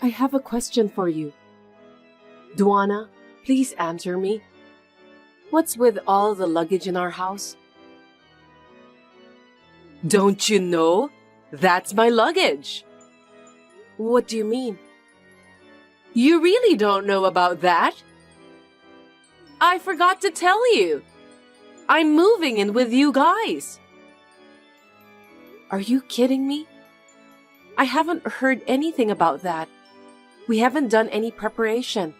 I have a question for you. Duana, please answer me. What's with all the luggage in our house? Don't you know? That's my luggage. What do you mean? You really don't know about that? I forgot to tell you. I'm moving in with you guys. Are you kidding me? I haven't heard anything about that. We haven't done any preparation.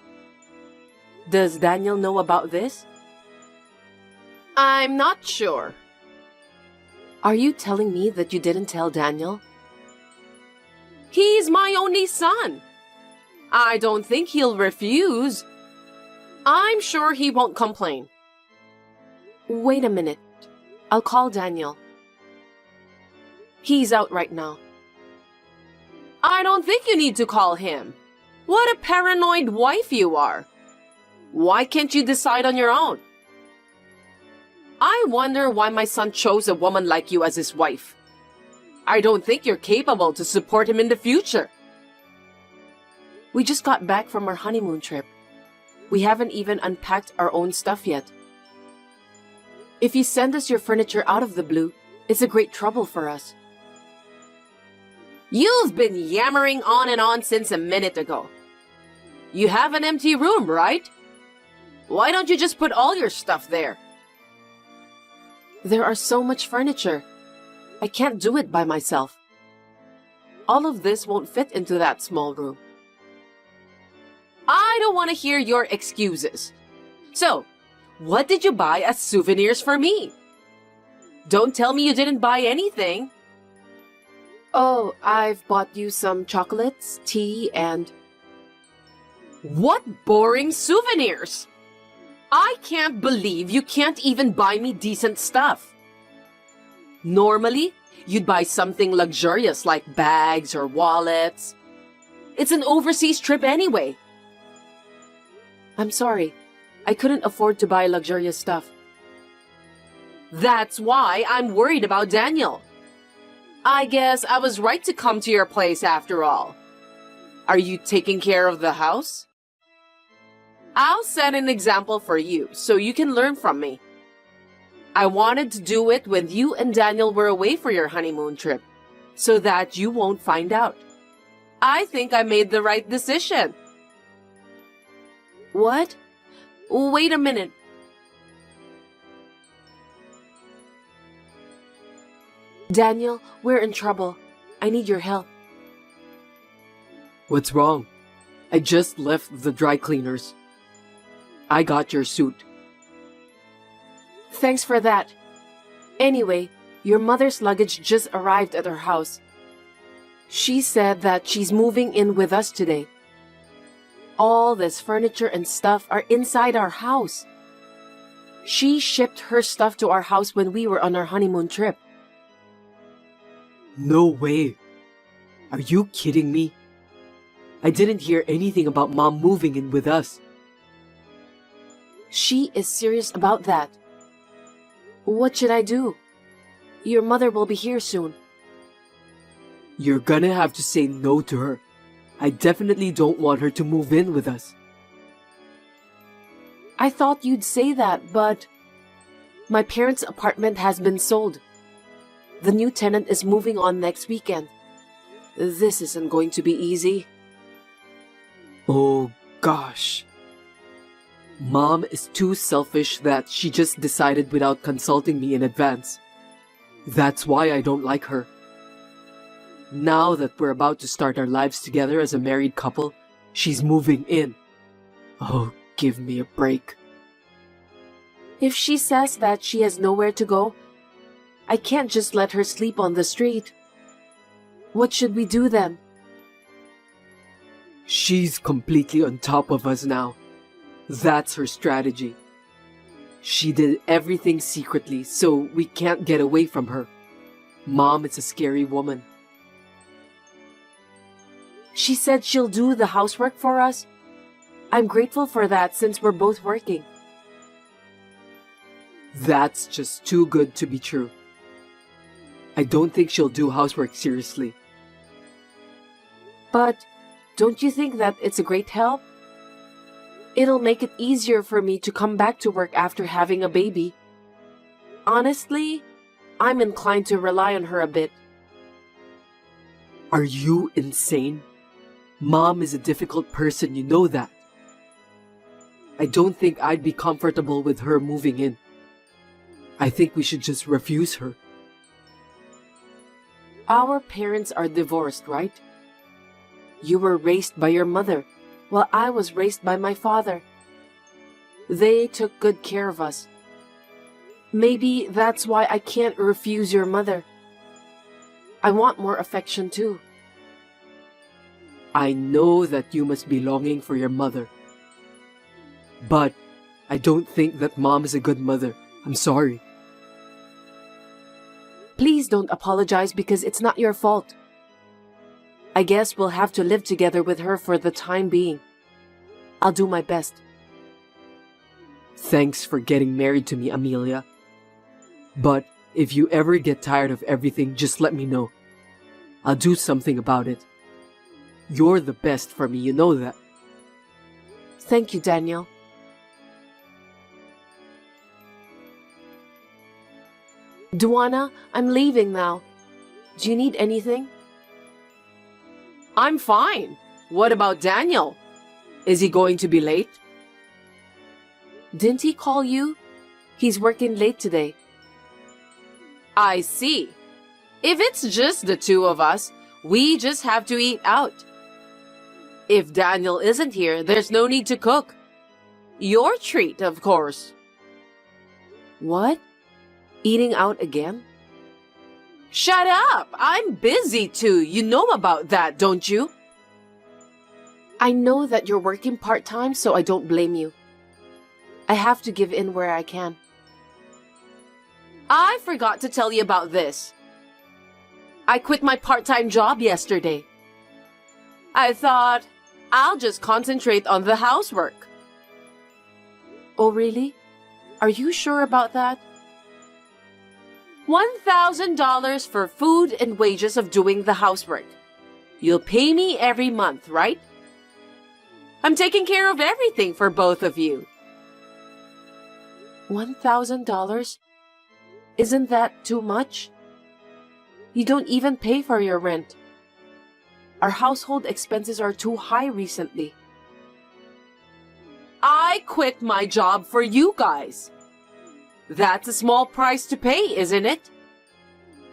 Does Daniel know about this? I'm not sure. Are you telling me that you didn't tell Daniel? He's my only son. I don't think he'll refuse. I'm sure he won't complain. Wait a minute. I'll call Daniel. He's out right now. I don't think you need to call him. What a paranoid wife you are. Why can't you decide on your own? I wonder why my son chose a woman like you as his wife. I don't think you're capable to support him in the future. We just got back from our honeymoon trip. We haven't even unpacked our own stuff yet. If you send us your furniture out of the blue, it's a great trouble for us. You've been yammering on and on since a minute ago. You have an empty room, right? Why don't you just put all your stuff there? There are so much furniture. I can't do it by myself. All of this won't fit into that small room. I don't want to hear your excuses. So, what did you buy as souvenirs for me? Don't tell me you didn't buy anything. Oh, I've bought you some chocolates, tea, and... What boring souvenirs! I can't believe you can't even buy me decent stuff. Normally, you'd buy something luxurious like bags or wallets. It's an overseas trip anyway. I'm sorry. I couldn't afford to buy luxurious stuff. That's why I'm worried about Daniel. I guess I was right to come to your place after all. Are you taking care of the house? I'll set an example for you so you can learn from me. I wanted to do it when you and Daniel were away for your honeymoon trip, so that you won't find out. I think I made the right decision. What? Wait a minute. Daniel, we're in trouble. I need your help. What's wrong? I just left the dry cleaners. I got your suit. Thanks for that. Anyway, your mother's luggage just arrived at her house. She said that she's moving in with us today. All this furniture and stuff are inside our house. She shipped her stuff to our house when we were on our honeymoon trip. No way. Are you kidding me? I didn't hear anything about Mom moving in with us. She is serious about that. What should I do? Your mother will be here soon. You're gonna have to say no to her. I definitely don't want her to move in with us. I thought you'd say that, but... My parents' apartment has been sold. The new tenant is moving on next weekend. This isn't going to be easy. Oh, gosh. Mom is too selfish that she just decided without consulting me in advance. That's why I don't like her. Now that we're about to start our lives together as a married couple, she's moving in. Oh, give me a break. If she says that she has nowhere to go, I can't just let her sleep on the street. What should we do then? She's completely on top of us now. That's her strategy. She did everything secretly, so we can't get away from her. Mom is a scary woman. She said she'll do the housework for us. I'm grateful for that since we're both working. That's just too good to be true. I don't think she'll do housework seriously. But Don't you think that it's a great help? It'll make it easier for me to come back to work after having a baby. Honestly, I'm inclined to rely on her a bit. Are you insane? Mom is a difficult person, you know that. I don't think I'd be comfortable with her moving in. I think we should just refuse her. Our parents are divorced, right? You were raised by your mother, while I was raised by my father. They took good care of us. Maybe that's why I can't refuse your mother. I want more affection too. I know that you must be longing for your mother. But I don't think that Mom is a good mother. I'm sorry. Please don't apologize because it's not your fault. I guess we'll have to live together with her for the time being. I'll do my best. Thanks for getting married to me, Amelia. But if you ever get tired of everything, just let me know. I'll do something about it. You're the best for me, you know that. Thank you, Daniel. Duana, I'm leaving now. Do you need anything? I'm fine. What about Daniel? Is he going to be late? Didn't he call you? He's working late today. I see. If it's just the two of us, we just have to eat out. If Daniel isn't here, there's no need to cook. Your treat, of course. What? Eating out again? Shut up! I'm busy too. You know about that, don't you? I know that you're working part-time, so I don't blame you. I have to give in where I can. I forgot to tell you about this. I quit my part-time job yesterday. I thought, I'll just concentrate on the housework. Oh, really? Are you sure about that? $1,000 for food and wages of doing the housework. You'll pay me every month, right? I'm taking care of everything for both of you. $1,000? Isn't that too much? You don't even pay for your rent. Our household expenses are too high recently. I quit my job for you guys. That's a small price to pay, isn't it?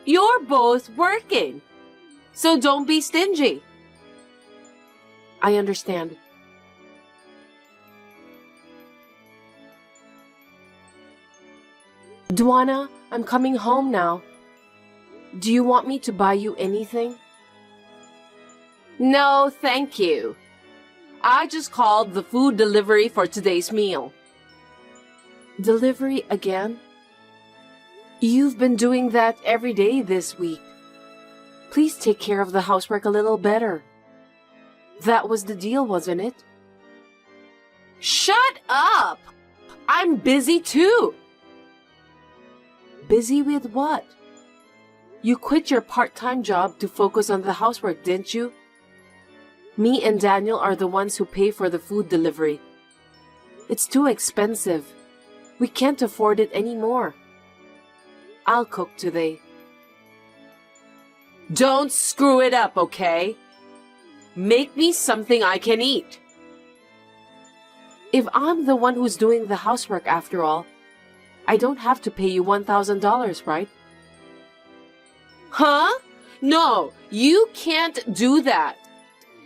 You're both working, so don't be stingy. I understand. Duana, I'm coming home now. Do you want me to buy you anything? No, thank you. I just called the food delivery for today's meal. Delivery again? You've been doing that every day this week. Please take care of the housework a little better. That was the deal, wasn't it? Shut up! I'm busy too. Busy with what? You quit your part-time job to focus on the housework, didn't you? Me and Daniel are the ones who pay for the food delivery. It's too expensive. We can't afford it anymore. I'll cook today. Don't screw it up, okay? Make me something I can eat. If I'm the one who's doing the housework after all, I don't have to pay you $1,000, right? Huh? No, you can't do that.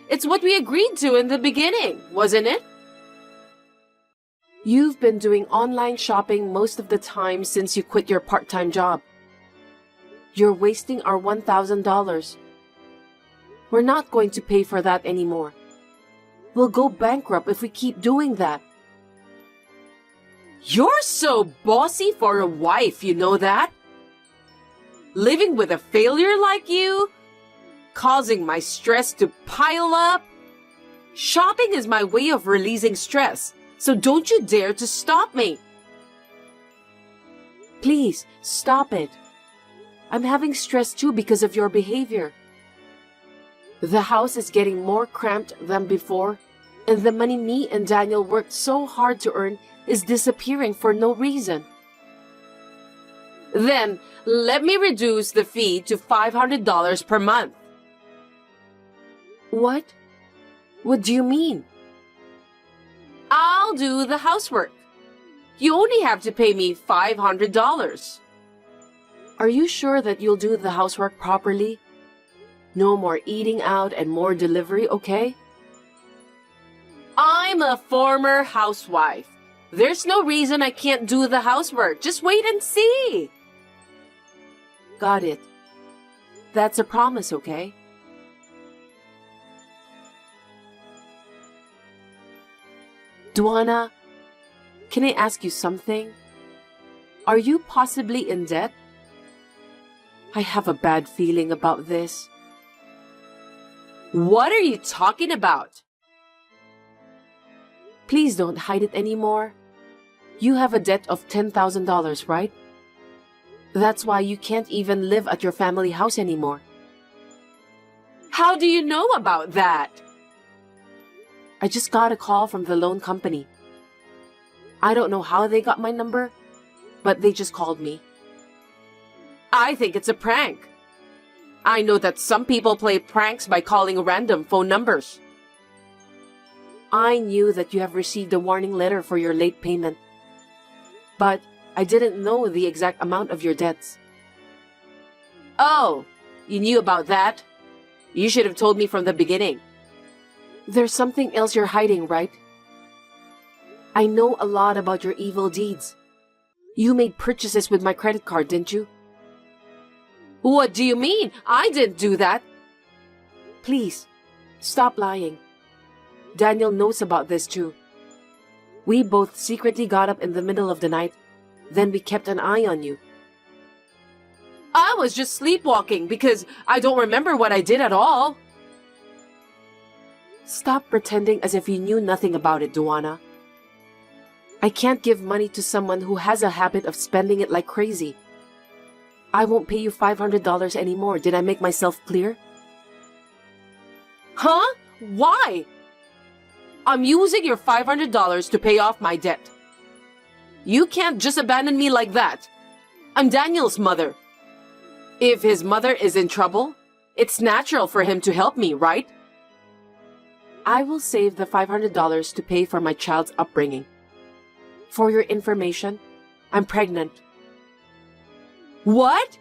It's what we agreed to in the beginning, wasn't it? You've been doing online shopping most of the time since you quit your part-time job. You're wasting our $1,000. We're not going to pay for that anymore. We'll go bankrupt if we keep doing that. You're so bossy for a wife, you know that? Living with a failure like you, causing my stress to pile up. Shopping is my way of releasing stress, so don't you dare to stop me. Please, stop it. I'm having stress too because of your behavior. The house is getting more cramped than before, and the money me and Daniel worked so hard to earn is disappearing for no reason. Then, let me reduce the fee to $500 per month. What? What do you mean? I'll do the housework. You only have to pay me $500. Are you sure that you'll do the housework properly? No more eating out and more delivery, okay? I'm a former housewife. There's no reason I can't do the housework. Just wait and see. Got it. That's a promise, okay? Duana, can I ask you something? Are you possibly in debt? I have a bad feeling about this. What are you talking about? Please don't hide it anymore. You have a debt of $10,000, right? That's why you can't even live at your family house anymore. How do you know about that? I just got a call from the loan company. I don't know how they got my number, but they just called me. I think it's a prank. I know that some people play pranks by calling random phone numbers. I knew that you have received a warning letter for your late payment, but I didn't know the exact amount of your debts. Oh, you knew about that? You should have told me from the beginning. There's something else you're hiding, right? I know a lot about your evil deeds. You made purchases with my credit card, didn't you? What do you mean? I didn't do that. Please, stop lying. Daniel knows about this too. We both secretly got up in the middle of the night. Then we kept an eye on you. I was just sleepwalking because I don't remember what I did at all. Stop pretending as if you knew nothing about it, Duana. I can't give money to someone who has a habit of spending it like crazy. I won't pay you $500 anymore. Did I make myself clear? Huh? Why? I'm using your $500 to pay off my debt. You can't just abandon me like that. I'm Daniel's mother. If his mother is in trouble, it's natural for him to help me, right? I will save the $500 to pay for my child's upbringing. For your information, I'm pregnant. What?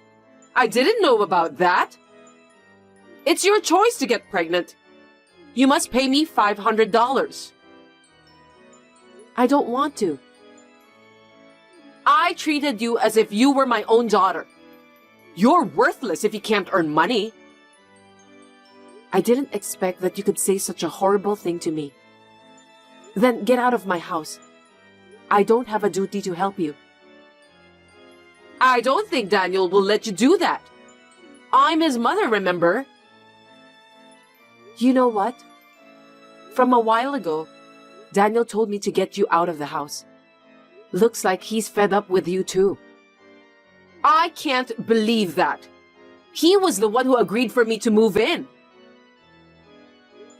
I didn't know about that. It's your choice to get pregnant. You must pay me $500. I don't want to. I treated you as if you were my own daughter. You're worthless if you can't earn money. I didn't expect that you could say such a horrible thing to me. Then get out of my house. I don't have a duty to help you. I don't think Daniel will let you do that. I'm his mother, remember? You know what? From a while ago, Daniel told me to get you out of the house. Looks like he's fed up with you too. I can't believe that. He was the one who agreed for me to move in.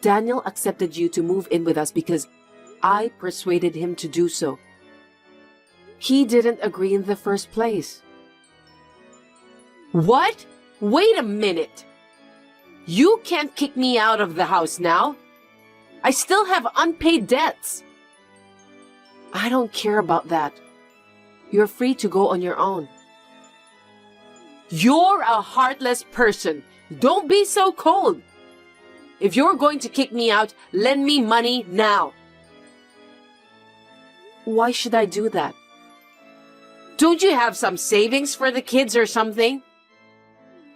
Daniel accepted you to move in with us because I persuaded him to do so. He didn't agree in the first place. What? Wait a minute. You can't kick me out of the house now. I still have unpaid debts. I don't care about that. You're free to go on your own. You're a heartless person. Don't be so cold. If you're going to kick me out, lend me money now. Why should I do that? Don't you have some savings for the kids or something?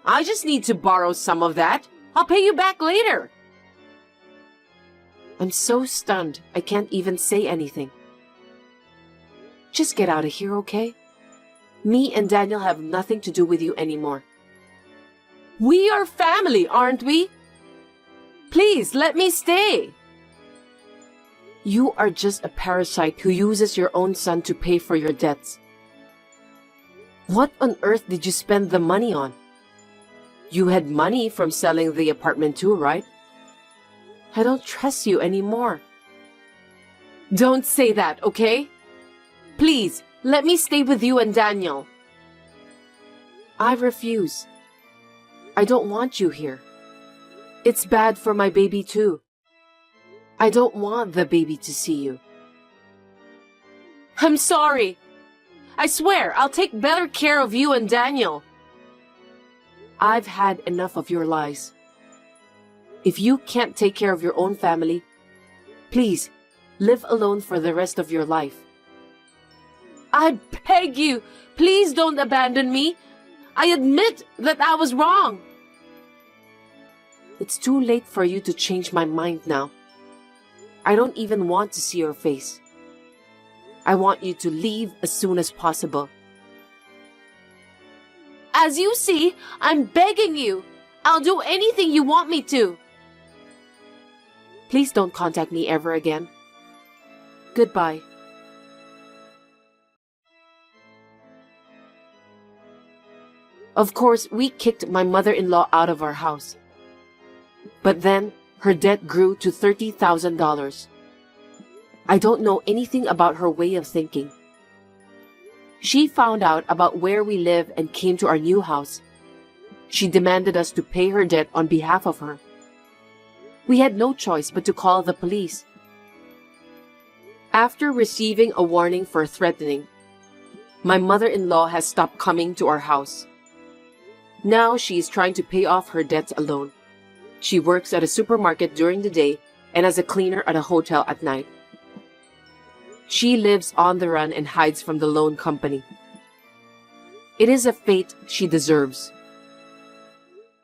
I just need to borrow some of that. I'll pay you back later. I'm so stunned, I can't even say anything. Just get out of here, okay? Me and Daniel have nothing to do with you anymore. We are family, aren't we? Please, let me stay. You are just a parasite who uses your own son to pay for your debts. What on earth did you spend the money on? You had money from selling the apartment too, right? I don't trust you anymore. Don't say that, okay? Please, let me stay with you and Daniel. I refuse. I don't want you here. It's bad for my baby too. I don't want the baby to see you. I'm sorry. I swear I'll take better care of you and Daniel. I've had enough of your lies. If you can't take care of your own family, please live alone for the rest of your life. I beg you, please don't abandon me. I admit that I was wrong. It's too late for you to change my mind now. I don't even want to see your face. I want you to leave as soon as possible. As you see, I'm begging you. I'll do anything you want me to. Please don't contact me ever again. Goodbye. Of course, we kicked my mother-in-law out of our house. But then, her debt grew to $30,000. I don't know anything about her way of thinking. She found out about where we live and came to our new house. She demanded us to pay her debt on behalf of her. We had no choice but to call the police. After receiving a warning for threatening, my mother-in-law has stopped coming to our house. Now she is trying to pay off her debts alone. She works at a supermarket during the day and as a cleaner at a hotel at night. She lives on the run and hides from the loan company. It is a fate she deserves.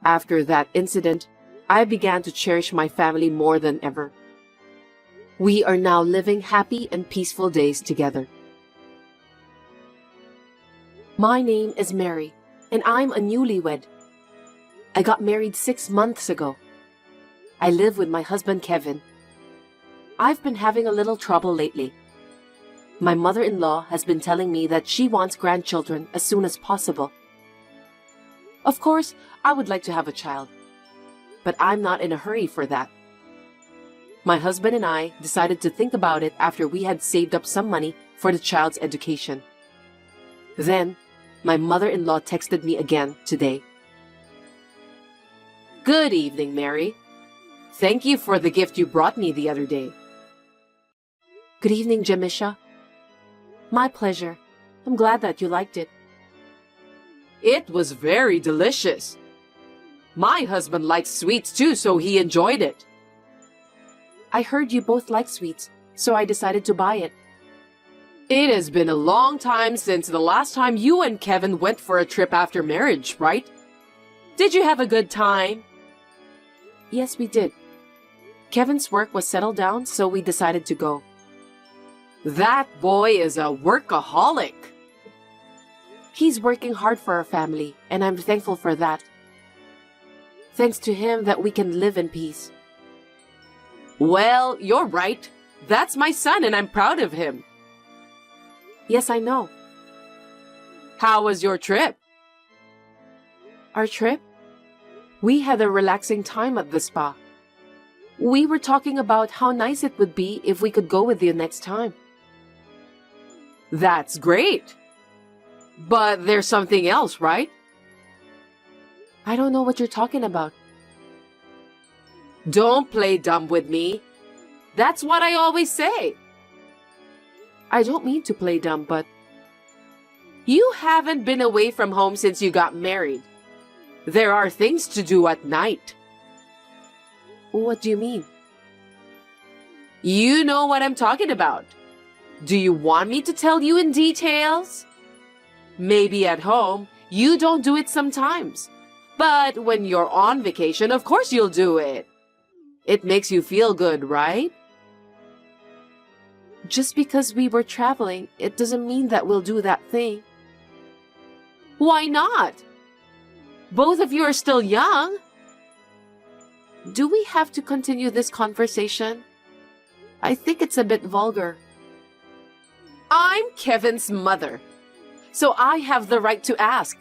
After that incident, I began to cherish my family more than ever. We are now living happy and peaceful days together. My name is Mary, and I'm a newlywed. I got married 6 months ago. I live with my husband, Kevin. I've been having a little trouble lately. My mother-in-law has been telling me that she wants grandchildren as soon as possible. Of course, I would like to have a child, but I'm not in a hurry for that. My husband and I decided to think about it after we had saved up some money for the child's education. Then, my mother-in-law texted me again today. Good evening, Mary. Thank you for the gift you brought me the other day. Good evening, Jamisha. My pleasure. I'm glad that you liked it. It was very delicious. My husband likes sweets too, so he enjoyed it. I heard you both like sweets, so I decided to buy it. It has been a long time since the last time you and Kevin went for a trip after marriage, right? Did you have a good time? Yes, we did. Kevin's work was settled down, so we decided to go. That boy is a workaholic. He's working hard for our family, and I'm thankful for that. Thanks to him that we can live in peace. Well, you're right. That's my son, and I'm proud of him. Yes, I know. How was your trip? Our trip? We had a relaxing time at the spa. We were talking about how nice it would be if we could go with you next time. That's great. But there's something else, right? I don't know what you're talking about. Don't play dumb with me. That's what I always say. I don't mean to play dumb, but... You haven't been away from home since you got married. There are things to do at night. What do you mean? You know what I'm talking about. Do you want me to tell you in details? Maybe at home, you don't do it sometimes. But when you're on vacation, of course you'll do it. It makes you feel good, right? Just because we were traveling, it doesn't mean that we'll do that thing. Why not? Both of you are still young. Do we have to continue this conversation? I think it's a bit vulgar. I'm Kevin's mother, so I have the right to ask.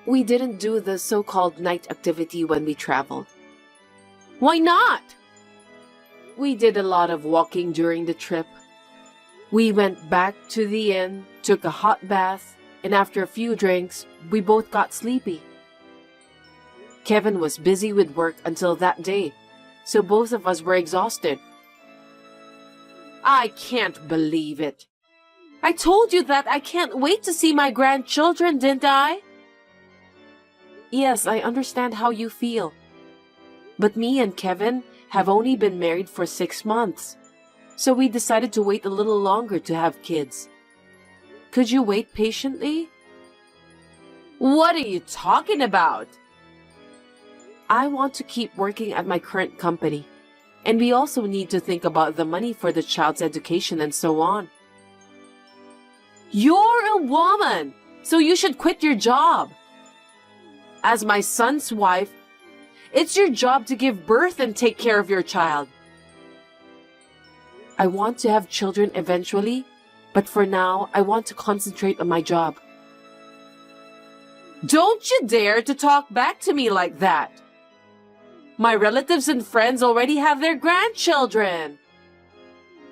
We didn't do the so-called night activity when we traveled. Why not? We did a lot of walking during the trip. We went back to the inn, took a hot bath, and after a few drinks, we both got sleepy. Kevin was busy with work until that day, so both of us were exhausted. I can't believe it. I told you that I can't wait to see my grandchildren, didn't I? Yes, I understand how you feel. But me and Kevin have only been married for 6 months, so we decided to wait a little longer to have kids. Could you wait patiently? What are you talking about? I want to keep working at my current company, and we also need to think about the money for the child's education and so on. You're a woman, so you should quit your job. As my son's wife, it's your job to give birth and take care of your child. I want to have children eventually, but for now, I want to concentrate on my job. Don't you dare to talk back to me like that. My relatives and friends already have their grandchildren.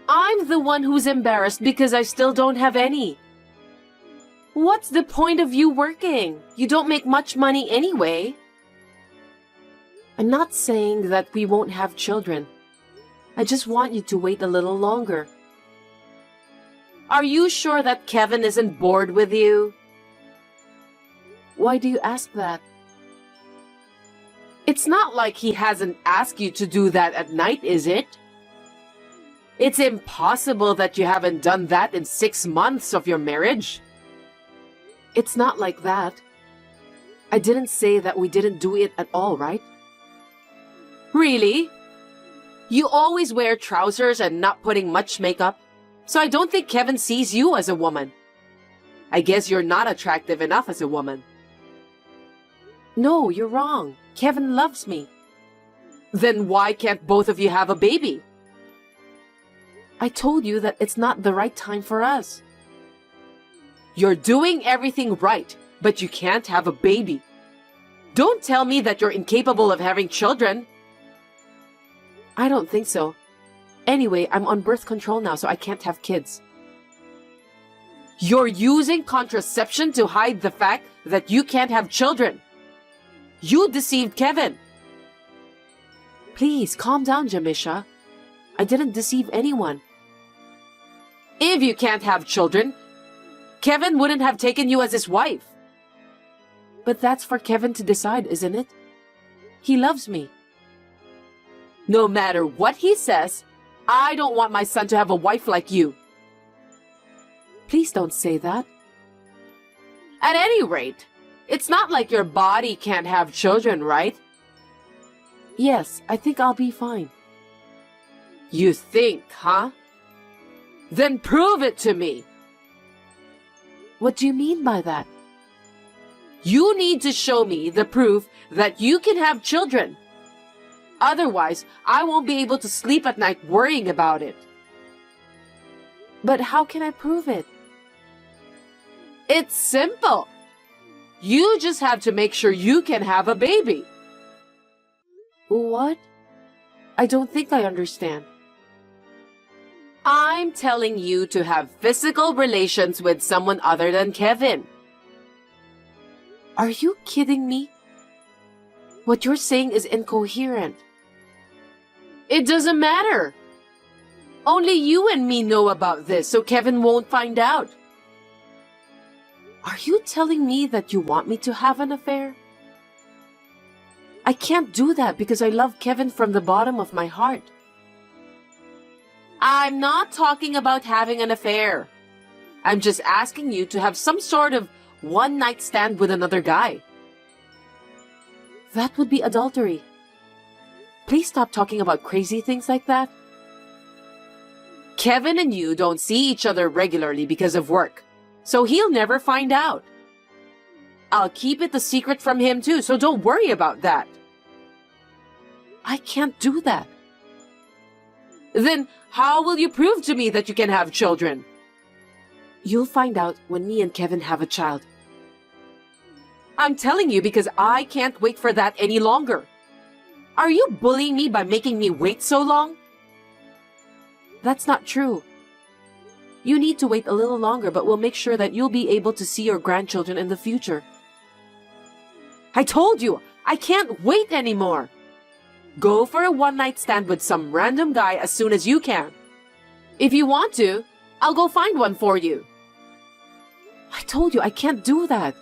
I'm the one who's embarrassed because I still don't have any. What's the point of you working? You don't make much money anyway. I'm not saying that we won't have children. I just want you to wait a little longer. Are you sure that Kevin isn't bored with you? Why do you ask that? It's not like he hasn't asked you to do that at night, is it? It's impossible that you haven't done that in 6 months of your marriage. It's not like that. I didn't say that we didn't do it at all, right? Really? You always wear trousers and not putting much makeup, so I don't think Kevin sees you as a woman. I guess you're not attractive enough as a woman. No, you're wrong. Kevin loves me. Then why can't both of you have a baby? I told you that it's not the right time for us. You're doing everything right, but you can't have a baby. Don't tell me that you're incapable of having children. I don't think so. Anyway, I'm on birth control now, so I can't have kids. You're using contraception to hide the fact that you can't have children. You deceived Kevin. Please, calm down, Jamisha. I didn't deceive anyone. If you can't have children, Kevin wouldn't have taken you as his wife. But that's for Kevin to decide, isn't it? He loves me. No matter what he says, I don't want my son to have a wife like you. Please don't say that. At any rate, it's not like your body can't have children, right? Yes, I think I'll be fine. You think, huh? Then prove it to me. What do you mean by that? You need to show me the proof that you can have children. Otherwise, I won't be able to sleep at night worrying about it. But how can I prove it? It's simple. You just have to make sure you can have a baby. What? I don't think I understand. I'm telling you to have physical relations with someone other than Kevin. Are you kidding me? What you're saying is incoherent. It doesn't matter. Only you and me know about this, so Kevin won't find out. Are you telling me that you want me to have an affair? I can't do that because I love Kevin from the bottom of my heart. I'm not talking about having an affair. I'm just asking you to have some sort of one-night stand with another guy. That would be adultery. Please stop talking about crazy things like that. Kevin and you don't see each other regularly because of work, so he'll never find out. I'll keep it a secret from him too, so don't worry about that. I can't do that. Then how will you prove to me that you can have children? You'll find out when me and Kevin have a child. I'm telling you because I can't wait for that any longer. Are you bullying me by making me wait so long? That's not true. You need to wait a little longer, but we'll make sure that you'll be able to see your grandchildren in the future. I told you, I can't wait anymore. Go for a one-night stand with some random guy as soon as you can. If you want to, I'll go find one for you. I told you I can't do that.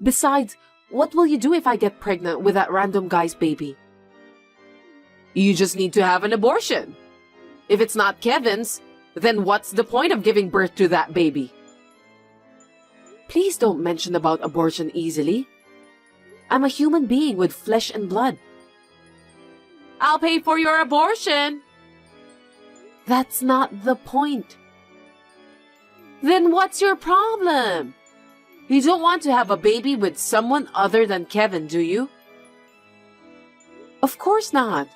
Besides, what will you do if I get pregnant with that random guy's baby? You just need to have an abortion. If it's not Kevin's, then what's the point of giving birth to that baby? Please don't mention about abortion easily. I'm a human being with flesh and blood. I'll pay for your abortion. That's not the point. Then what's your problem? You don't want to have a baby with someone other than Kevin, do you? Of course not.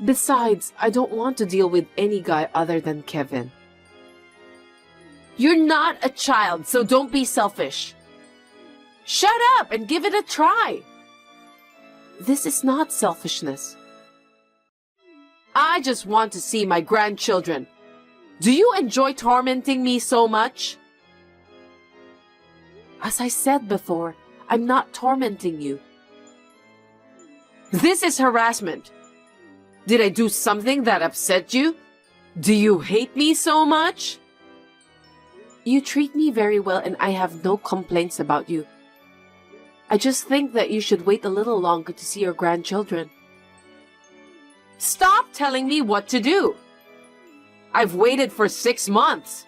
Besides, I don't want to deal with any guy other than Kevin. You're not a child, so don't be selfish. Shut up and give it a try. This is not selfishness. I just want to see my grandchildren. Do you enjoy tormenting me so much? As I said before, I'm not tormenting you. This is harassment. Did I do something that upset you? Do you hate me so much? You treat me very well and I have no complaints about you. I just think that you should wait a little longer to see your grandchildren. Stop telling me what to do. I've waited for 6 months.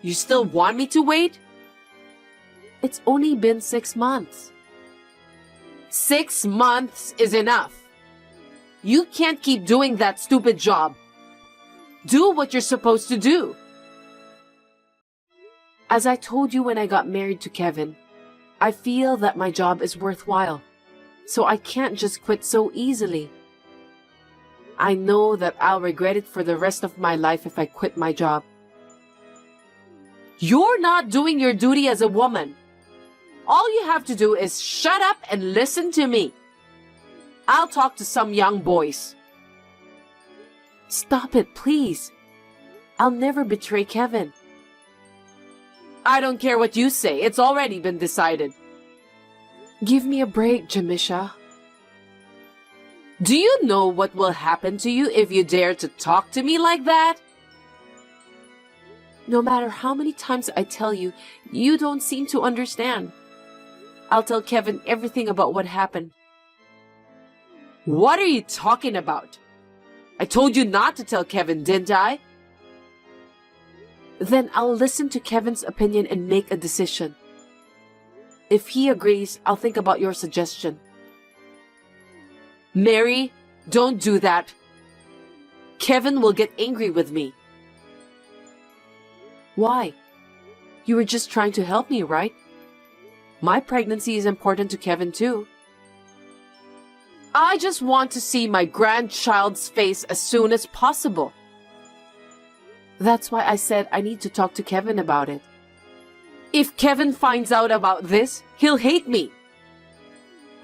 You still want me to wait? It's only been 6 months. 6 months is enough. You can't keep doing that stupid job. Do what you're supposed to do. As I told you when I got married to Kevin, I feel that my job is worthwhile, so I can't just quit so easily. I know that I'll regret it for the rest of my life if I quit my job. You're not doing your duty as a woman. All you have to do is shut up and listen to me. I'll talk to some young boys. Stop it, please. I'll never betray Kevin. I don't care what you say. It's already been decided. Give me a break, Jamisha. Do you know what will happen to you if you dare to talk to me like that? No matter how many times I tell you, you don't seem to understand. I'll tell Kevin everything about what happened. What are you talking about? I told you not to tell Kevin, didn't I? Then I'll listen to Kevin's opinion and make a decision. If he agrees, I'll think about your suggestion. Mary, don't do that. Kevin will get angry with me. Why? You were just trying to help me, right? My pregnancy is important to Kevin too. I just want to see my grandchild's face as soon as possible. That's why I said I need to talk to Kevin about it. If Kevin finds out about this, he'll hate me.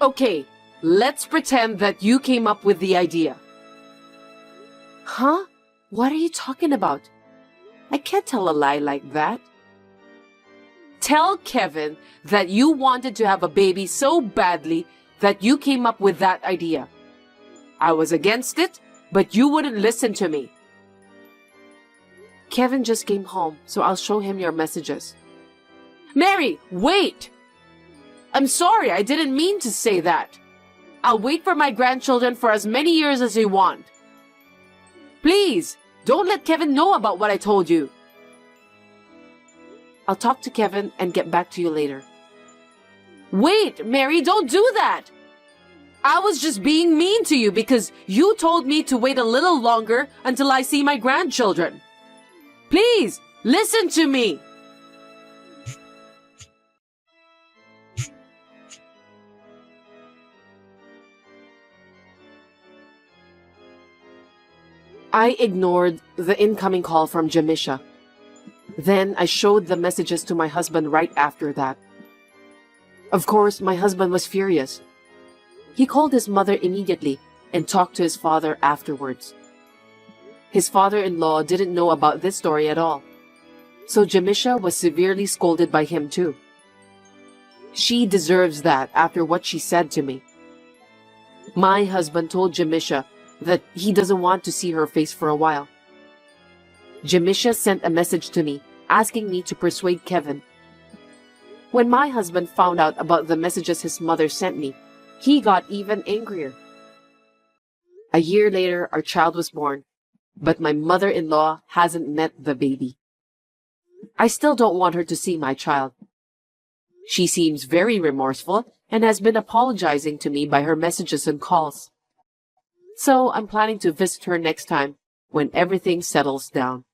Okay, let's pretend that you came up with the idea. Huh? What are you talking about? I can't tell a lie like that. Tell Kevin that you wanted to have a baby so badly that you came up with that idea. I was against it, but you wouldn't listen to me. Kevin just came home, so I'll show him your messages. Mary, wait! I'm sorry, I didn't mean to say that. I'll wait for my grandchildren for as many years as you want. Please, don't let Kevin know about what I told you. I'll talk to Kevin and get back to you later. Wait, Mary, don't do that! I was just being mean to you because you told me to wait a little longer until I see my grandchildren. Please, listen to me! I ignored the incoming call from Jamisha. Then I showed the messages to my husband right after that. Of course, my husband was furious. He called his mother immediately and talked to his father afterwards. His father-in-law didn't know about this story at all, so Jamisha was severely scolded by him too. She deserves that after what she said to me. My husband told Jamisha that he doesn't want to see her face for a while. Jamisha sent a message to me asking me to persuade Kevin. When my husband found out about the messages his mother sent me, he got even angrier. A year later, our child was born, but my mother-in-law hasn't met the baby. I still don't want her to see my child. She seems very remorseful and has been apologizing to me by her messages and calls. So I'm planning to visit her next time when everything settles down.